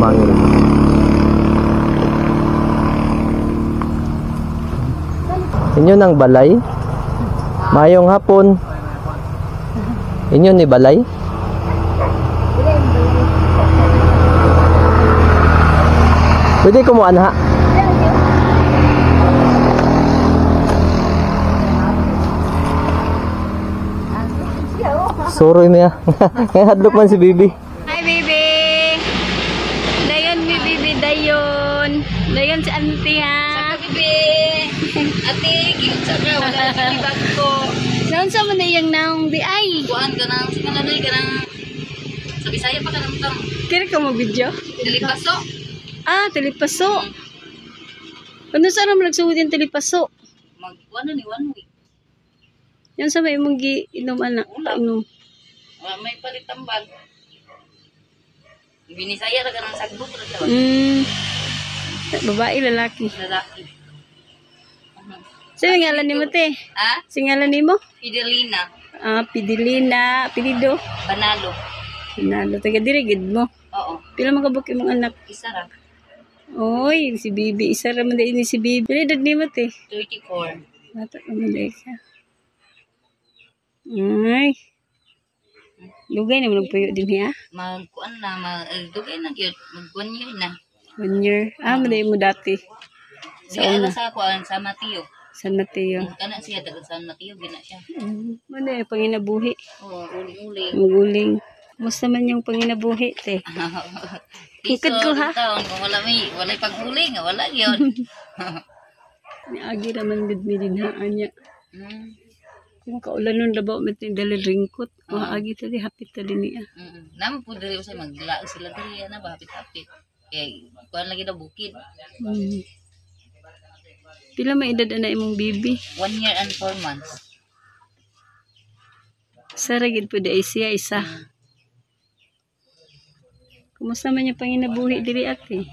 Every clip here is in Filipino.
mangil. Inyo nang balay? Mayong hapon. Inyo ni balay? Pwede ko mo anha? Soroy niya. Ngayon hadlok man si Bibi. Hi Bibi! Dayon mi Bibi, dayon. Dayon si auntie ha. Saka Bibi! Ate, gilid sa ka, wala na bag ko. Naon sa man na iyang naong di ay. Kuhaan ka ng singalanay ka ng sa Bisaya pa ka ng tang. Kira ka mo video? Dilipaso. Ah, telipaso. Ano sa naman nagsuhod yung telipaso? Magkuhan na ni one week. Yan sa may mong giinom anak. Inom. May palitambal. Binisaya na ka ng sagbot. Babae, lalaki. Lalaki. Sino ngalan ni mo te? Ha? Sino ngalan ni mo? Fidelina. Ah, Pidilina. Pilido. Banalo. Hinalo. Taga dirigid mo. Oo. Pila magabok imong anak? Isa ra. Oy, si Bibi. Isa raman din ni si Bibi. Pila edad ni mo te? 34. Bata naman dahil ka. Ay. Lugay na mo nagpuyo din niya. Magkuhan na. Dugay na yun. Mag-1 year na. 1 year. Ah, maday mo dati. Sa Sa una. sa kuhaan sa Mateo. San Mateo. Kana siya taga San Mateo. Gina siya. Maday, panginabuhi. Oo, uling-uling. Maguling. Musta man yung panginabuhi, te? Ikad ko, ha? Taon, kung walay paghuling, wala yun. Niagi naman mi dinhaan niya. Kung kaulan nun labaw met ni dalil ringkot. Maagi tadi hapit tadi niya. Naman po diri usay maglaag sila diri na ba hapit-hapit. Kay kuan lagi na bukid. Pila may edad na imong bibi? 1 year and 4 months. Saragid po di ay siya isa. Kumusta man yung panginabuhi diri ate?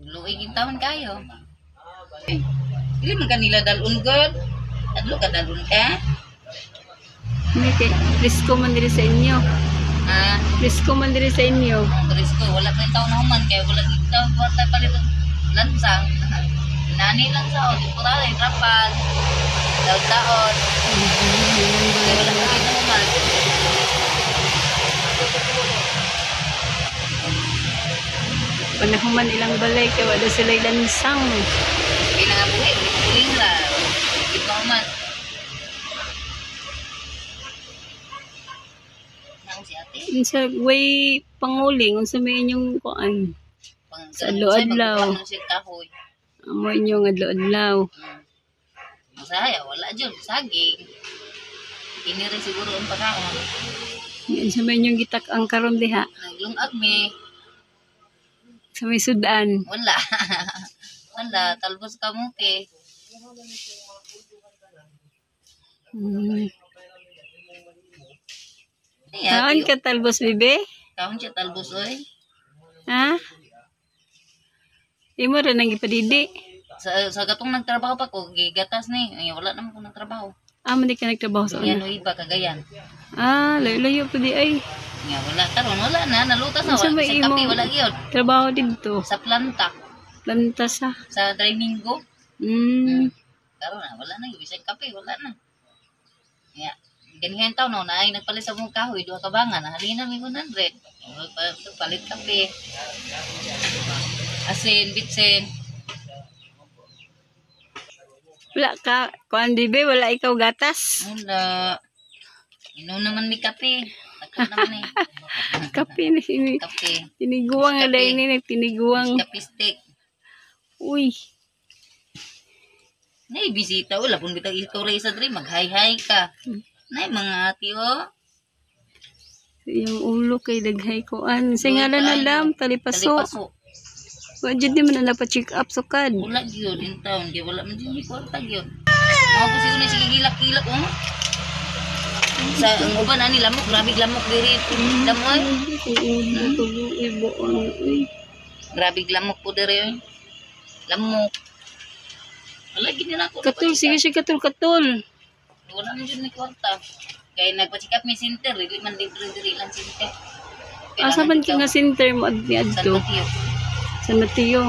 Luoy ging taon kayo. Dili man kanila dalun god. Adlo ka dalun ka? Hindi kay risko man diri sa inyo. Risko man diri sa inyo. Risko wala pa taon na human kay wala ging taon wala palit lansang. Nani lang sa o pura ay trapal. Daw-daon. Kaya wala pa kita human. Panahuman ilang balay kay wala sila lansang. Pinangabuhi, uling la. Ito man. Nang si ate. Unsa way panguling unsa may inyong kuan? Sa adlaw-adlaw. Pang siya kahoy. Amo inyong adlaw-adlaw. Masaya, wala dyan. Saging. Ini rin siguro ang pagkaon. Unsa may inyong gitak ang karon diha? Naglungag me. Sa may sudan. Wala. Wala. Talbos kamuti. Saan ka talbos, bibi? Kaon siya talbos, oy. Ha? Imo rin ang ipadidi. Sa gatong nagtrabaho pa ko, gigatas ni. Ay, wala naman ko nagtrabaho. Ah, hindi ka nagtrabaho sa Yan, una. iba, Cagayan. Ah, layo-layo pa di ay. Nga, wala. Karon wala na. Nalutas na. Unsa Wala. may Sa kape, imong wala yun. trabaho dito? Sa planta. Planta sa. Sa Domingo. Karon na, wala na. Yung isang kape, wala na. Nga, ganihan taon na ay nagpalit sa mong kahoy. 2 kabangan. Halina may 100. Palit kape. Asin, bitsin. Wala ka, kuan bibi, wala ikaw gatas. Wala. Inom naman may kape. Takot naman eh. Kape na ini. Kape. Tiniguang na dahil ni, tiniguang. Kape stick. Uy. Nay, bisita. Wala kung bitang ikaw rin sa dream. Mag-hi-hi ka. Nay, mga ati o. Yung ulo kay daghay kuan. Sa ngalan na lam, talipaso. Talipaso. Wajud di man na pa-check up sukad. Wala yun. In town. Kaya wala man din. Kwarta yun. Mga po siguro sige gilak-gilak. Sa ang uban ani lamok. Grabe lamok diri. Damoy. Grabe lamok po diri. Lamok. Wala gini na ako. Katul, sige siya katul. Wala man dyan ni kwarta. Kaya nagpa-check up may center. Dili man diri lang center. Asa man ka nga center mo ni San adto? Mateo. San Mateo.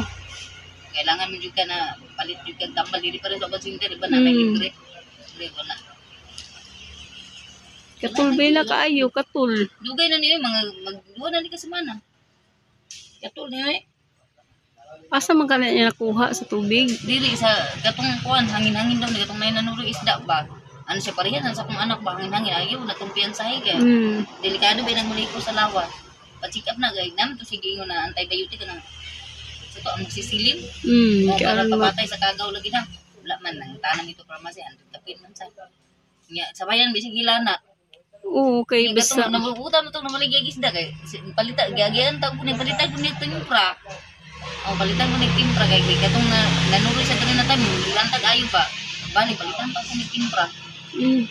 Kailangan mo juga na palit juga tambal dili pa rin sa center, iba na libre. Libre wala. Katul bela kaayo, katul. Dugay na niyo mga magduwa na ni ka semana. Katul ni Asa man ka na niya nakuha sa tubig? dili sa katong kuan hangin-hangin daw ni katong nay nanuro isda ba. Ano siya parehan sa akong anak ba hangin-hangin ayaw na kumpiyansa kay. Delikado ba nang muliko sa lawa. Pa-check up na gay nam to sige ingon na antibiotic na. So to ang sisilin. Mo para Kaya mo. papatay sa kagaw lagi na. Wala man nang tanang ito pharmacy andun tapin man sa. Nya sabayan bisig gilana. Oo, kay Kaya basta. katong nabubuta mo itong namaligay isda kay palita gagian tao ko ni palitan ko ni timpra. O palitan ko ni timpra kay katong nanuroy sa kanina time lantag ayo pa. Bali palitan pa ko ni timpra.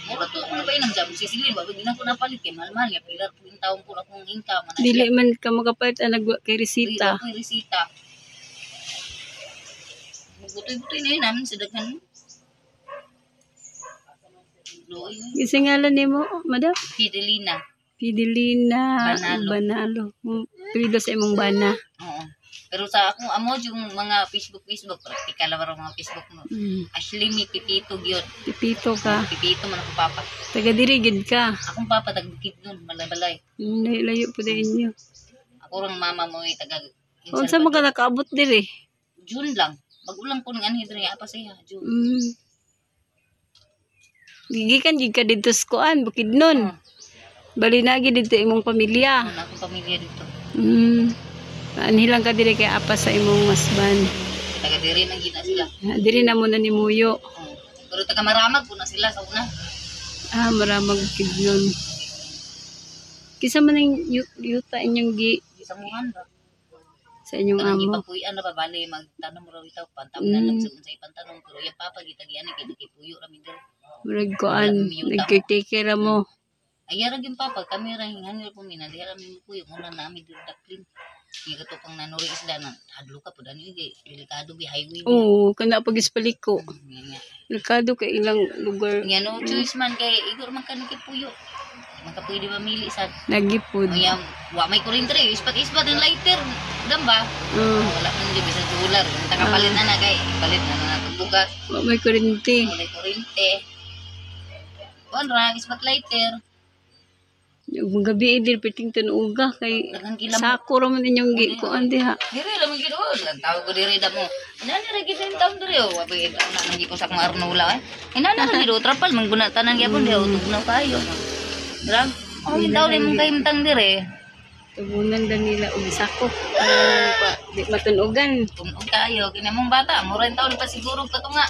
Mura to ko na ba inang jam sisilin ba gina ko napalit kay mahal-mahal ya pilar tuwing taon ko akong income na. Dili man ka makapalit ang nagwa kay resita. Ako resita. Butoy-butoy na yun namin sa daghan. Loy. Gisingalan nimo, madam? Fidelina. Fidelina Banalo. Banalo. Pilido sa imong bana. Oo. Pero sa akong amo yung mga Facebook, practical lang mga Facebook mo. Ashley mi Pipito gyud. Pipito ka. Pipito man ako papa. Taga diri gid ka. Akong papa tagbukid nun, malay-balay. Layo po din inyo. Ako rang mama mo ay taga Unsa man ka nakaabot diri? June lang. Bagulang ko ng anhi diri apa siya, June. Gigikan gid ka dito sa kuan, Bukidnon. Bali na gid dito imong pamilya. Ano akong pamilya dito. Anhilang ka diri kay apa sa imong masban. Taga diri nang gina sila. Diri na mo na ni Muyo. Pero taga Maramag po na sila sa una. Maramag Bukidnon. Kisa man ang yuta inyong Sa muhan ba? sa inyong Kanang amo. ipapuyan na ba bali magtanong raw itaw pantam na lang sa ipantanong pero yung papa gitagian ni kipuyo ra mi diri. Murag kuan, nagkitake ra mo. Ayara yung papa kami ra hingangil po mina diha ra mi puyo muna nami diri daplin. Ni kato pang nanuri isda na hadlo ka pud ani kay delikado bi highway. Oo, kana pag ispaliko. Nga. Delikado kay ilang lugar. Nga no choice man kay igor man kaniki puyo. Magkapwede ba mili sa Nagipod. Mayam, wa may kuryente rin. Ispat-ispat yung lighter. Damba. Wala man di bisa solar. Takapalit na na kay. Palit na na itong bugas. May kuryente. May kuryente. Kuan ra, ispat lighter. Yung gabi din piting tanuga kay Daghang kilam. sako ra man inyong kuan diha. Diri lang gid oh. Tawag ko diri damo. Inani ra gid yung taon diri oh. Wabi na nang ko sa akong Arnola eh. Inani ra gid trapal mangguna tanan gyapon di tugnaw kayo. Drag. Oh, daw limong kaimtang diri. Tubunan dan nila og sako. Di matunugan. Tunog kayo, kinamong bata, mura yung taon pa siguro ka to nga.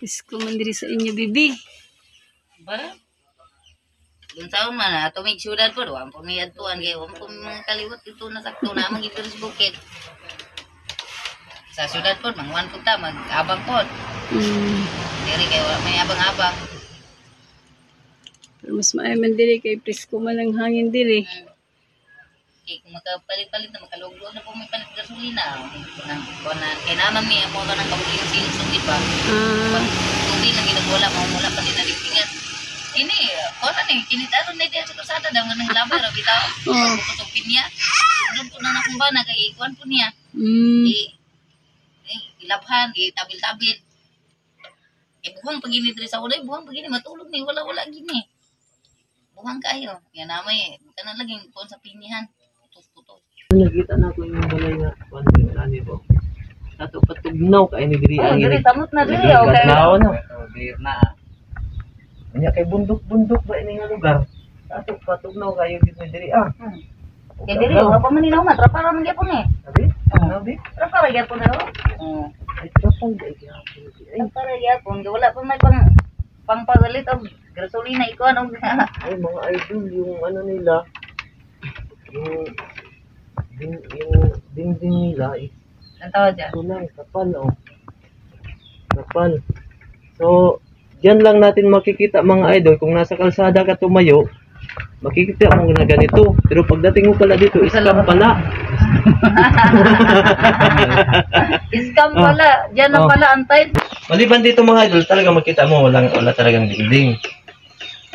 Isko man diri sa inyo bibi. Ba? Yung taon man, ato may syudad po, wala po may adtuan, kaya wala po mga kaliwat dito na sakto na magiging sa bukid. Sa syudad po, mangwan po ta, mag-abang po. Diri kaya wala may abang-abang. Pero mas maayo man diri kay presko man ang hangin diri. Okay, kung magkapalit-palit na, magkaluglo na po may palit gasolina. Kaya naman may ako ka ng kabuling sinusungit ba? Tubig na ginagwala, mamula pa din na ligtingan. Ini, kung ano eh, kinitaron na diyan sa kusada daw nga nang labar, bitaw. Pagkutupin niya. Doon po na nakong ba, nag-iikuan po niya. Ilabhan, itabil-tabil. Buhang pagini diri sa ulay, buhang pagini matulog ni wala gini. Buhang kayo. Yan namay, kana laging kon sa pinihan. Putok-putok. Nakita na ko yung balay nga konti ani po. Tato patugnaw kay ni diri ang Diri tamot na diri okay. Katlaw na. Bir na. Nya kay bundok-bundok ba ini nga lugar. Tato patugnaw kayo dito diri Kaya diri wa pa man ninaw trapara man gyapon eh. Abi? Abi? Trapara gyapon na. Ay trapal ba iki? Trapara gyapon, wala pa may pangpagalit og gasolina ikuan og Ay mga idol yung ano nila yung dingding nila ang tawag dyan. ito lang, kapal kapal. So, dyan lang natin makikita mga idol kung nasa kalsada ka tumayo, makikita mo na ganito. Pero pagdating mo pala dito, scam pala. Scam pala. Diyan na Oh. pala ang time. Maliban dito mga idol, talaga makita mo wala talagang dingding.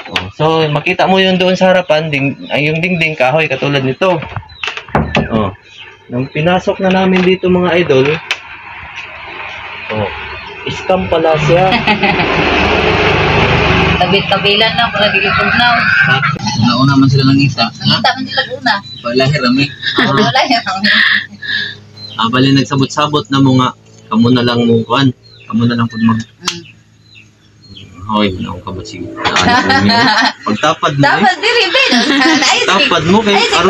Oh, so makita mo yun doon sa harapan, yung dingding kahoy katulad nito. Oh. Nang pinasok na namin dito mga idol, oh, scam pala siya. Tabit-tabilan na para dili tugnaw. Nauna man sila nangita. Nakita man sila una. Palahir rami. Wala yan. Bali nagsabot-sabot na mo nga. Kamo na lang mo kuan. Kamo na lang pud mag hoy na ako kabot sige. Pagtapad mo. Dapat dili bin. Tapad mo kay aron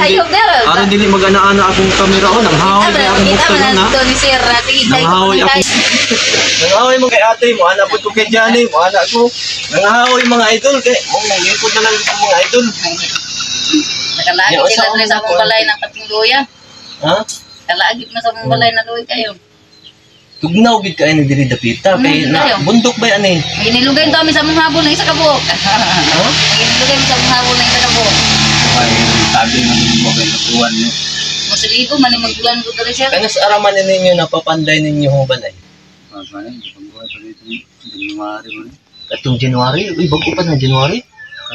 aron dili magana-ana akong kamera on. Ang hawoy kay akong kita buksan man na. to ni Sir Rati. Nangahawoy ako. Nangahawoy mo kay ate mo, anak po kay Johnny, mo anak ko. Nangahawoy mga idol kay ngikot na lang itong mga idol. Nakalagi Yung sila usaw sa mo mong ko. balay ng kating luya. Ha? Kalagi na sa mong balay na luya kayo. Tugnaw gid kay ni diri dapita kay na bundok ba yan eh. Inilugay to kami sa mong habol ng isa ka buok. Inilugay mo sa mong habol ng isa ka buok. Ay, sabi nga mo kay nakuan niyo. Masiligo man yung magtulan ko dali siya. Kanas araman ninyo napapanday ninyo ho balay. Paano pagbuhay pa dito January mo. Katong January, uy bago pa na January.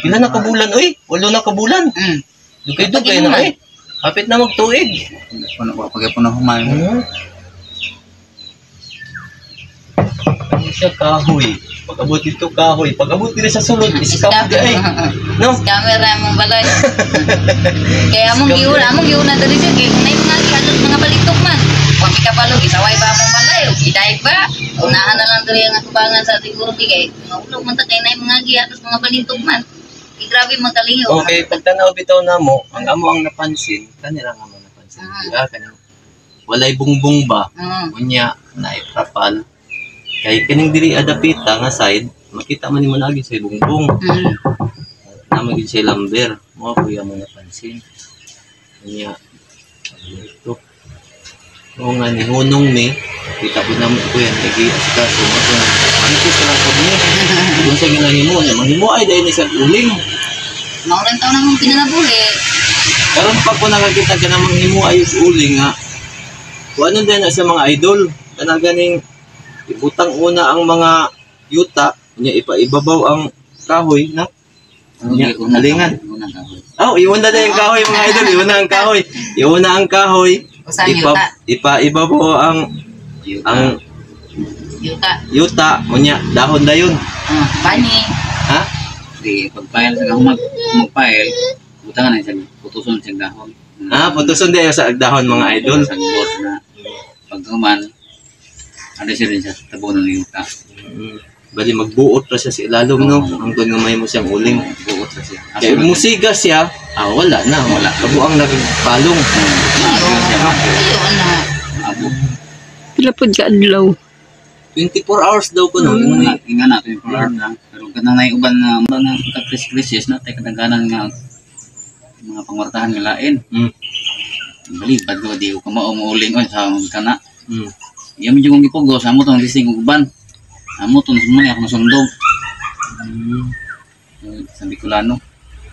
Pila na kabulan oy, 8 na kabulan. Dugay-dugay na eh. Hapit na magtuig. Ano ba pagay po na humay mo. Ano siya kahoy? Pag-abot dito kahoy, pag-abot dito sa sulod, iskap di ay. No? Camera mong balay. Kaya among giuna dali siya kay nay mga gihatot mga balitok man. Wa ka palo gisaway ba among balay o gidaig ba? Unahan na lang dali ang atubangan sa siguro kay maulog man ta kay nay mga gihatot mga balitok man. Grabe magalingo. Okay, pagtanaw bitaw na mo, ang amo ang napansin, kanila nga mo napansin. Diba? Kanang walay bungbong ba? Unya na itrapal. Kay kining diri adapita nga side, makita man nimo lagi sa bungbong. Naman gid siya lamber, mo kuya mo napansin. Unya ito. O nga ni hunong ni, kita po naman ko yan, nag-i-asika, so ano ko sila po niya. Kung sa ginahimo, mahimo ay dahil isang uling. Maurang taon namang pinanabuli. Karon pa po nakakita ka namang himo ayos uling nga. Kung ano din sa mga idol, kana ganing ibutang una ang mga yuta, nya ipaibabaw ang kahoy na halingan. Iwan na yung kahoy mga idol, iwan na ang kahoy. Iwan na ang kahoy. Usan yuta. Ipaibabaw ang yuta, unya dahon dayon. Bani. Ha? Di pagpayal sa magpayal, butangan na isang putuson sa dahon. Putuson din sa dahon mga idol. Sa bot na paghuman, ano siya rin sa tabo ng yuta. Bali magbuot ra siya sa ilalom no, hangtod nga may mo siyang uling. Buot na siya. Kaya musiga siya, wala na. Kabuang nagpalong. Ayun na. Abo. Pila pod ka adlaw. 24 hours daw ko no. Inga natin for hour na. Pero kanang naiuban na kris-krisis na tayo kadaganan nga mga pangwartahan nga lain. Balibad ko di ko mauuling sa kana. Iya mo yung ipugo sa mo tong listing uban. Amo tong sumay ako masundog. Sa Bicolano.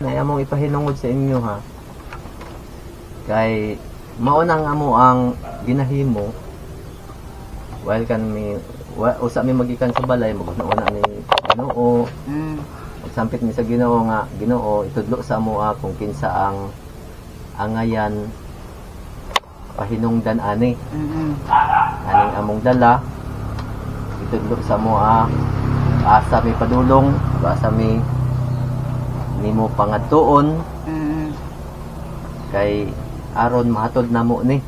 Nay among ipahinungod sa inyo ha. Kay maunang amo ang ginahimo. While kan mi usa mi magikan sa balay maguna ni Ginoo. Magsampit mi sa Ginoo nga Ginoo itudlo sa amo kung kinsa ang angayan pahinungdan ani. Aning among dala itudlo sa amo asa mi padulong, asa mi nimo pangadtuon. Kay aron mahatod namo ni.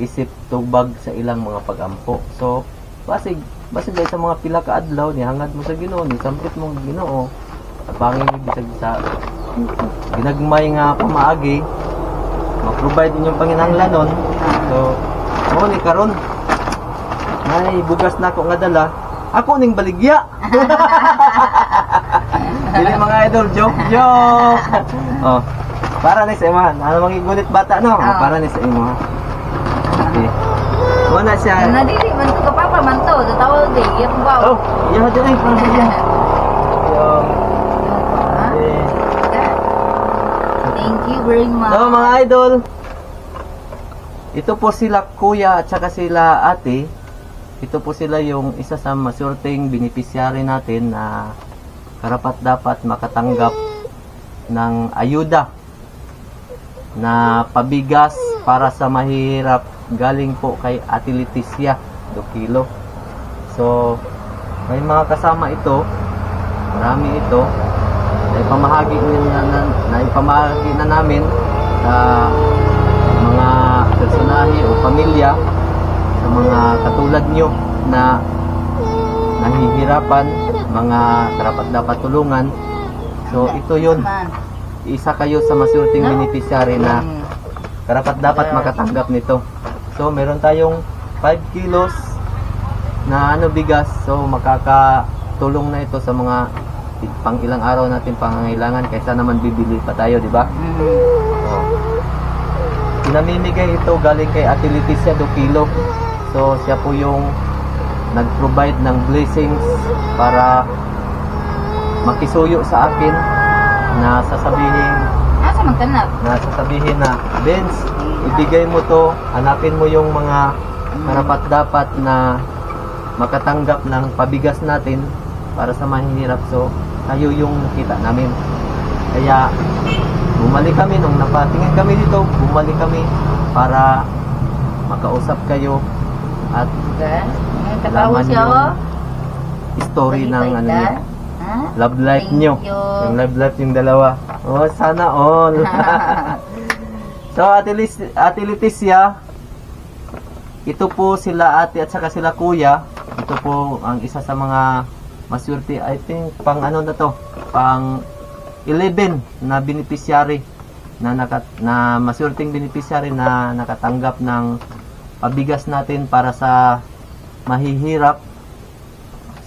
Isip tubag sa ilang mga pagampo. So basig dahil sa mga pila ka adlaw ni hangad mo sa Ginoo ni sampit mo Ginoo. Abangin bisag sa ginagmay nga pamaagi ma-provide inyong panginahanglanon. So mo ni karon nay bugas na ako nga dala. Ako ning baligya. Dili mga idol, joke. Para ni sa imo. Ano mangigunit bata no? Para ni sa imo. Okay. Wala siya. Nadili man ko papa man to, tawag di, iya ba? Iya din ay para sa iya. very much. So mga idol, ito po sila kuya at saka sila ate. Ito po sila yung isa sa masurteng beneficiary natin na karapat dapat makatanggap ng ayuda na pabigas para sa mahirap galing po kay Ate Leticia Dokilo. So may mga kasama ito, marami ito, naipamahagi na namin sa mga personahe o pamilya, sa mga katulad nyo na nahihirapan, mga karapat dapat tulungan. So ito yun, isa kayo sa masurting beneficiary na karapat dapat makatanggap nito. So meron tayong 5 kilos na bigas, so makakatulong na ito sa mga pang ilang araw natin pangangailangan kaysa naman bibili pa tayo, di ba? So, namimigay ito galing kay Ate Leticia Dokilo. So siya po yung nag-provide ng blessings para makisuyo sa akin na sasabihin na Benz, ibigay mo to, hanapin mo yung mga karapat dapat na makatanggap ng pabigas natin para sa mahihirap. So tayo yung nakita namin, kaya bumalik kami nung napatingin kami dito, bumalik kami para makausap kayo at alaman yung story ng niyo, love life nyo, yung love life yung dalawa. Oh, sana all. So Ate Leticia, ito po sila ate at saka sila kuya. Ito po ang isa sa mga maswerte, I think pang na to, pang 11 na beneficiary na maswerteng beneficiary na nakatanggap ng pabigas natin para sa mahihirap.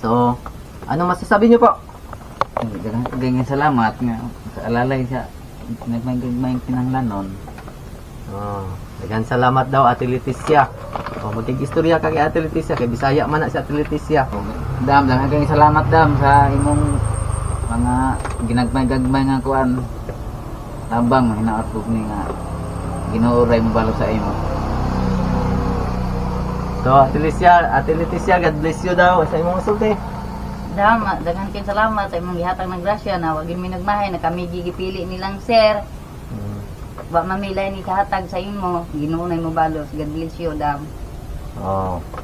So ano masasabi niyo po? Ganyan salamat nga sa alalay sa nagmay kinahanglanon. Daghang salamat daw Ate Leticia. Magig-istorya ka kay Ate Leticia, kay Bisaya man na si Ate Leticia. Dam, daghang salamat dam sa imong mga ginagmay-gagmay nga kuan. Tabang hinaot ni nga ginuuray mo balo sa imo. So Ate Leticia, God bless you daw sa imong sulti. Dam, daghan kay salamat sa imong gihatag ng grasya na wag mi nagmahay na kami gigipili nilang sir. Wa mamilay ni kahatag sa imo, ginunay mo balos. God bless you, dam.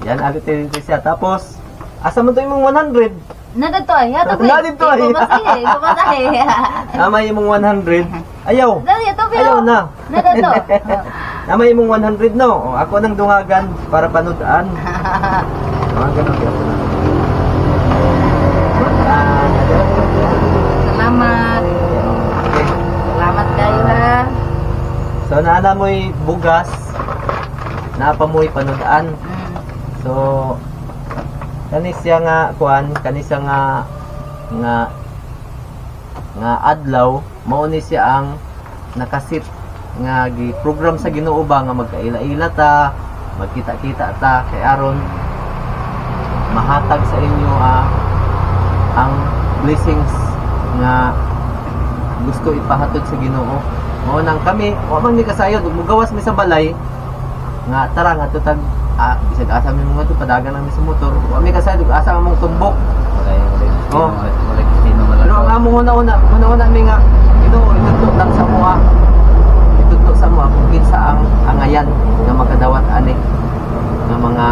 Yan Ate Leticia. Tapos asa mo to imong 100? Nadadto ay, hato ko. Nadadto ay. Bumasahe. Tama imong 100. Ayaw. Ayaw na. Nadadto. Tama imong 100 no. Ako nang dungagan para panudaan. Dungagan ako na. Salamat. Salamat kayo ha. So naana mo'y bugas, naapa mo'y panudaan. So kani siya nga kuan, kani siya nga adlaw, mao ni siya ang nakasit nga gi-program sa Ginoo ba nga magkaila-ila ta, magkita-kita ta kay aron mahatag sa inyo ang blessings nga gusto ipahatod sa Ginoo. Mao nang kami, wa man mi kasayod, mugawas mi sa balay nga tara nga tutag bisag asa mi mga to padagan nami sa motor. Wa mi kasayod asa among tumbok. Pero ang among una mi nga Ginoo itutok lang sa mua. Itutok sa mua kung kinsa ang angayan nga makadawat ani nga mga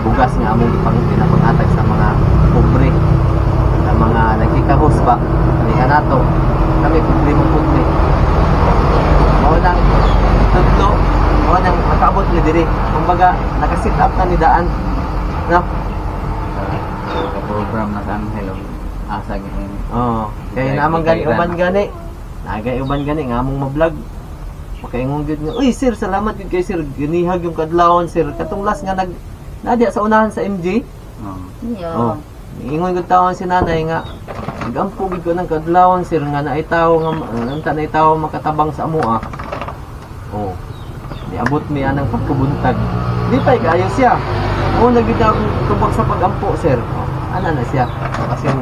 bugas nga among pinapanghatag sa mga pobre, sa mga nagkikahos ba kani kanato kami pobre. Mao nang tutlo, mao nang makaabot ni diri. Kumbaga naka-sit up na ni daan. No? Program na sa hello. Asa gyud. Kay namang gani uban gani. Nagay uban gani nga among ma-vlog. Makaingon gyud nga, "Uy sir, salamat gyud kay sir. Ginihag yung kadlawon sir." Katong last nga nadya sa unahan sa MJ. Ingon gyud tawon si nanay nga nagampo gyud ko ng kadlawon sir nga naay tawo nga naay tawo makatabang sa amoa. Niabot mi anang pagkabuntag. Di pa kaayo siya. Nagita tubag sa pagampo sir. Ana na siya. Kasi ang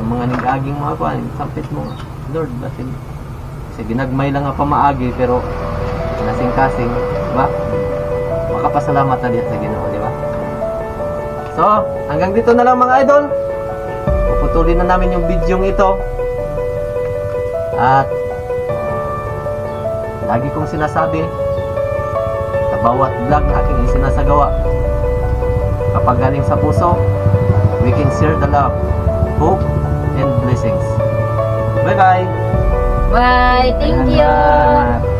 mga nag-aging mga kuan, sampit mo Lord batin Sige, nagmay lang nga pamaagi, pero nasing-kasing, diba? Makapasalamat na diyan sa Ginoo, diba? So, hanggang dito na lang mga idol. Puputulin na namin yung video ito. At lagi kong sinasabi sa bawat vlog na aking isinasagawa, kapag galing sa puso, we can share the love, hope, and blessings. Bye-bye! Bye! Thank you! Salamat.